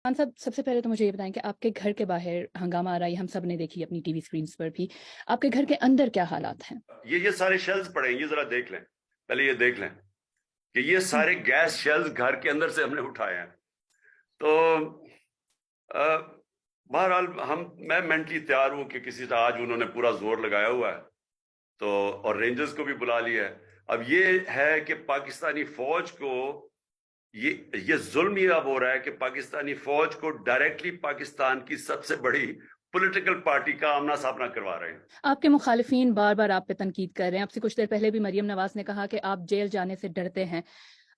खान साहब, सबसे पहले तो मुझे ये बताएं कि आपके घर के बाहर हंगामा आ रहा है, हम सब ने देखी अपनी टीवी स्क्रीन्स पर भी। आपके घर के अंदर क्या हालात हैं? ये सारे शेल्स पड़े हैं, ये जरा देख लें। पहले ये देख लें कि ये सारे गैस शेल्स घर के अंदर से हमने उठाए हैं। तो बहरहाल मैं मेंटली तैयार हूं कि किसी से आज उन्होंने पूरा जोर लगाया हुआ है, तो और रेंजर्स को भी बुला लिया है। अब ये है कि पाकिस्तानी फौज को ये जुल्म ही अब हो रहा है कि पाकिस्तानी फौज को डायरेक्टली पाकिस्तान की सबसे बड़ी पॉलिटिकल पार्टी का आमना सामना करवा रहे हैं। आपके मुखालिफिन बार बार आप पे तनकीद कर रहे हैं। आपसे कुछ देर पहले भी मरियम नवाज ने कहा कि आप जेल जाने से डरते हैं।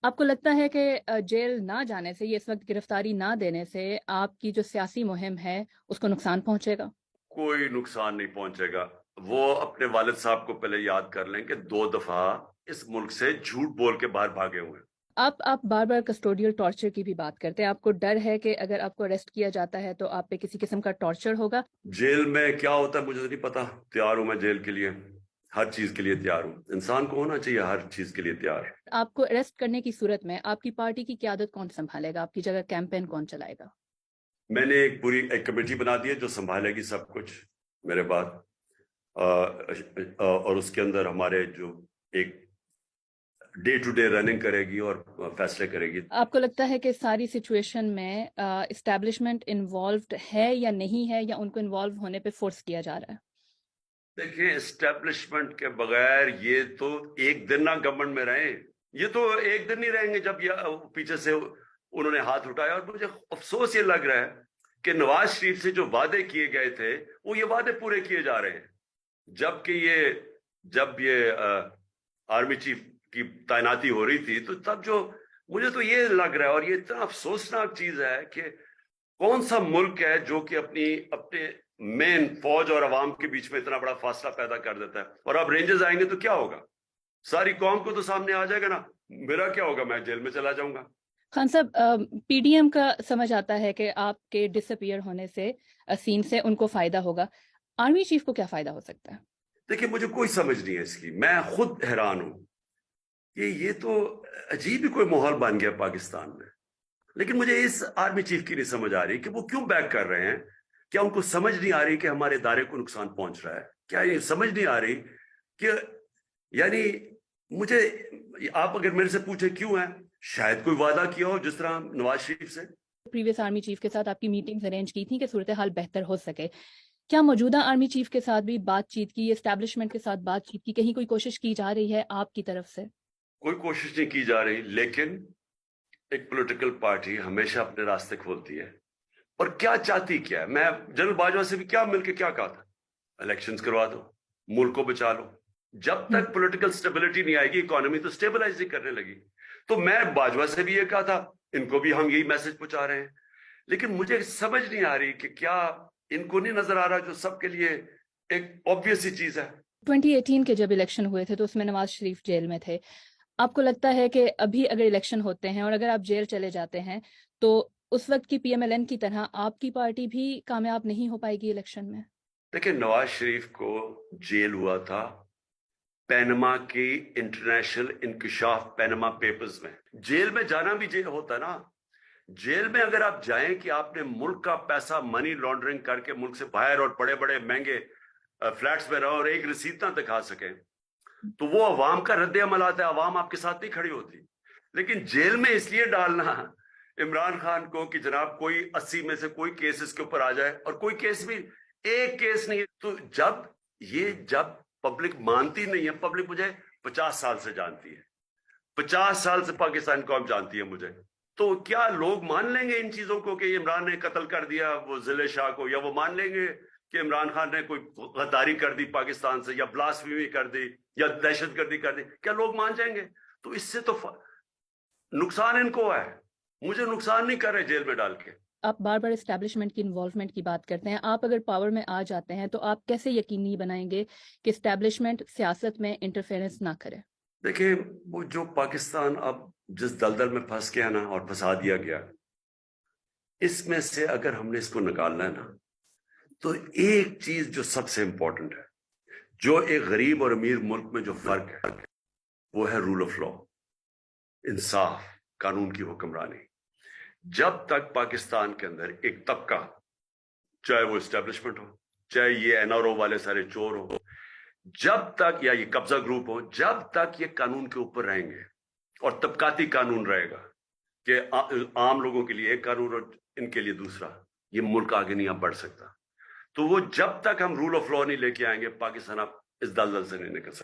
आपको लगता है कि जेल ना जाने से, ये इस वक्त गिरफ्तारी ना देने से आपकी जो सियासी मुहिम है उसको नुकसान पहुंचेगा? कोई नुकसान नहीं पहुंचेगा। वो अपने वालिद साहब को पहले याद कर लें कि 2 दफा इस मुल्क से झूठ बोल के बाहर भागे हुए हैं। आप बार बार कस्टोडियल टॉर्चर की भी बात करते हैं। आपको डर है कि अगर आपको अरेस्ट किया जाता है तो आप पे किसी किस्म का टॉर्चर होगा? जेल में क्या होता है मुझे तो नहीं पता। तैयार हूं मैं जेल के लिए, हर चीज के लिए तैयार हूं। इंसान को होना चाहिए हर चीज के लिए तैयार। आपको अरेस्ट करने की सूरत में आपकी पार्टी की क़यादत कौन संभालेगा? आपकी जगह कैंपेन कौन चलाएगा? मैंने एक कमेटी बना दी है जो संभालेगी सब कुछ मेरे बाद। और उसके अंदर हमारे जो एक डे टू डे रनिंग करेगी और फैसले करेगी। आपको लगता है कि सारी सिचुएशन में इस्टेब्लिशमेंट इन्वॉल्व्ड है या नहीं है, या उनको इन्वॉल्व होने पे फोर्स किया जा रहा है? देखिए, एस्टेब्लिशमेंट के बगैर ये तो एक दिन ना गवर्नमेंट में रहे। ये तो एक दिन नहीं रहेंगे जब ये पीछे से उन्होंने हाथ उठाया। और मुझे अफसोस ये लग रहा है कि नवाज शरीफ से जो वादे किए गए थे वो ये वादे पूरे किए जा रहे हैं। जबकि जब ये आर्मी चीफ की तैनाती हो रही थी तो तब जो मुझे तो ये लग रहा है, और ये इतना अफसोसनाक चीज है कि कौन सा मुल्क है जो कि अपने मेन फौज और अवाम के बीच में इतना बड़ा फासला पैदा कर देता है। और अब रेंजर्स आएंगे तो क्या होगा? सारी कौम को तो सामने आ जाएगा ना। मेरा क्या होगा? मैं जेल में चला जाऊंगा। खान साहब, पीडीएम का समझ आता है कि आपके डिसअपियर होने से, सीन से उनको फायदा होगा। आर्मी चीफ को क्या फायदा हो सकता है? देखिए, मुझे कोई समझ नहीं है इसकी। मैं खुद हैरान हूं कि ये तो अजीब ही कोई माहौल बन गया पाकिस्तान में। लेकिन मुझे इस आर्मी चीफ की नहीं समझ आ रही कि वो क्यों बैक कर रहे हैं। क्या उनको समझ नहीं आ रही कि हमारे इदारे को नुकसान पहुंच रहा है? क्या ये समझ नहीं आ रही कि यानी मुझे, आप अगर मेरे से पूछे क्यों है, शायद कोई वादा किया हो जिस तरह नवाज शरीफ से। प्रीवियस आर्मी चीफ के साथ आपकी मीटिंग्स अरेंज की थी कि सूरत हाल बेहतर हो सके। क्या मौजूदा आर्मी चीफ के साथ भी बातचीत की, एस्टैब्लिशमेंट के साथ बातचीत की, कहीं कोई कोशिश की जा रही है आपकी तरफ से? कोई कोशिश नहीं की जा रही, लेकिन एक पॉलिटिकल पार्टी हमेशा अपने रास्ते खोलती है। और क्या चाहती क्या है? मैं जनरल बाजवा से भी क्या मिलके क्या कहा था? इलेक्शंस करवा दो, मुल्क को बचा लो। जब तक पॉलिटिकल स्टेबिलिटी नहीं आएगी, इकोनॉमी तो स्टेबलाइज नहीं करने लगी। तो मैं बाजवा से भी ये कहा था, इनको भी हम यही मैसेज पहुंचा रहे हैं। लेकिन मुझे समझ नहीं आ रही कि क्या इनको नहीं नजर आ रहा जो सबके लिए एक ऑब्वियस ही चीज है। 2018 के जब इलेक्शन हुए थे तो उसमें नवाज शरीफ जेल में थे। आपको लगता है कि अभी अगर इलेक्शन होते हैं और अगर आप जेल चले जाते हैं तो उस वक्त की पीएमएलएन की तरह आपकी पार्टी भी कामयाब नहीं हो पाएगी इलेक्शन में? देखिए, नवाज शरीफ को जेल हुआ था पैनमा की इंटरनेशनल इंकशाफ पैनमा पेपर्स में। जेल में जाना भी जेल होता ना। जेल में अगर आप जाएं कि आपने मुल्क का पैसा मनी लॉन्ड्रिंग करके मुल्क से बाहर और बड़े बड़े महंगे फ्लैट्स में रहो और एक रसीद ना दिखा सकें, तो वो अवाम का रद्द अमल आता है। अवाम आपके साथ नहीं खड़ी होती। लेकिन जेल में इसलिए डालना इमरान खान को कि जनाब कोई 80 में से कोई केस इसके ऊपर आ जाए, और कोई केस भी, एक केस नहीं है। तो जब पब्लिक मानती नहीं है, पब्लिक मुझे 50 साल से जानती है, 50 साल से पाकिस्तान कौम जानती है मुझे। तो क्या लोग मान लेंगे इन चीजों को कि इमरान ने कत्ल कर दिया वो जिले शाह को? या वो मान लेंगे कि इमरान खान ने कोई गद्दारी कर दी पाकिस्तान से, या ब्लास्फेमी कर दी, या दहशतगर्दी कर दी? क्या लोग मान जाएंगे? तो इससे तो नुकसान इनको है, मुझे नुकसान नहीं कर रहे जेल में डाल के। आप बार बार एस्टैब्लिशमेंट की इन्वॉल्वमेंट की बात करते हैं। आप अगर पावर में आ जाते हैं तो आप कैसे यकीनी बनाएंगे कि एस्टैब्लिशमेंट सियासत में इंटरफेरेंस ना करे? देखिए, वो जो पाकिस्तान अब जिस दलदल में फंस गया ना, और फंसा दिया गया, इसमें से अगर हमने इसको निकालना है ना, तो एक चीज जो सबसे इंपॉर्टेंट है, जो एक गरीब और अमीर मुल्क में जो फर्क है, वो है रूल ऑफ लॉ, इंसाफ, कानून की हुक्मरानी। جب تک پاکستان کے اندر ایک طبقہ، چاہے وہ اسٹیبلشمنٹ ہو، چاہے یہ NRO والے سارے چور ہو، جب تک یا یہ قبضہ گروپ ہو، جب تک یہ قانون کے اوپر رہیں گے اور طبقاتی قانون رہے گا کہ عام لوگوں کے لیے ایک قانون اور ان کے لیے دوسرا، یہ ملک آگے نہیں اب بڑھ سکتا. تو وہ جب تک ہم رول آف لا نہیں لے کے آئیں گے، پاکستان اب اس دلدل سے نہیں نکل سکتا.